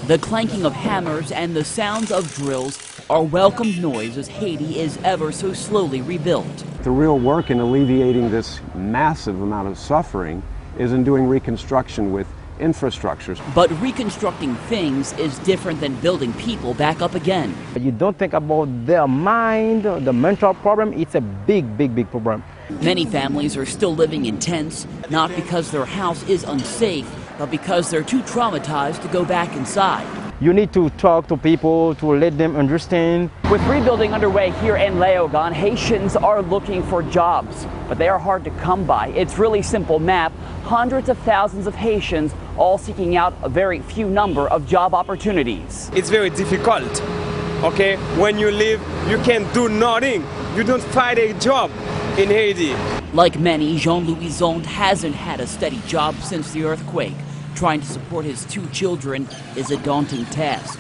The clanking of hammers and the sounds of drills are welcome noise as Haiti is ever so slowly rebuilt. The real work in alleviating this massive amount of suffering is in doing reconstruction with infrastructures. But reconstructing things is different than building people back up again. You don't think about their mind, the mental problem. It's a big, big, big problem. Many families are still living in tents, not because their house is unsafe, but because they're too traumatized to go back inside. You need to talk to people to let them understand. With rebuilding underway here in Léogâne, Haitians are looking for jobs, but they are hard to come by. It's really simple map. Hundreds of thousands of Haitians all seeking out a very few number of job opportunities. It's very difficult, okay? When you live, you can do nothing. You don't find a job in Haiti. Like many, Jean-Louis Zonde hasn't had a steady job since the earthquake. Trying to support his 2 children is a daunting task.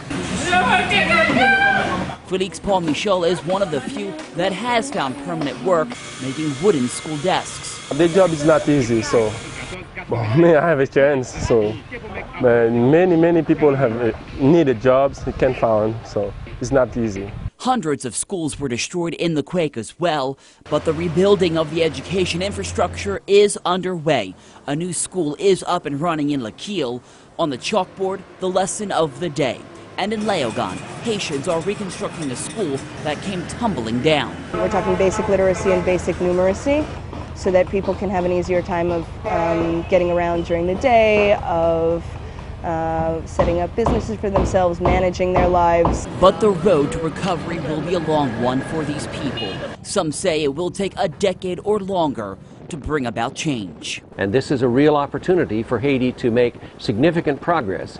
Felix Paul Michel is one of the few that has found permanent work making wooden school desks. The job is not easy, so me, I have a chance. So but many people have needed jobs, they can't find, so it's not easy. Hundreds of schools were destroyed in the quake as well, but the rebuilding of the education infrastructure is underway. A new school is up and running in Laquille. On the chalkboard, the lesson of the day. And in Léogâne, Haitians are reconstructing a school that came tumbling down. We're talking basic literacy and basic numeracy so that people can have an easier time of getting around during the day, of setting up businesses for themselves, managing their lives. But the road to recovery will be a long one for these people. Some say it will take a decade or longer to bring about change. And this is a real opportunity for Haiti to make significant progress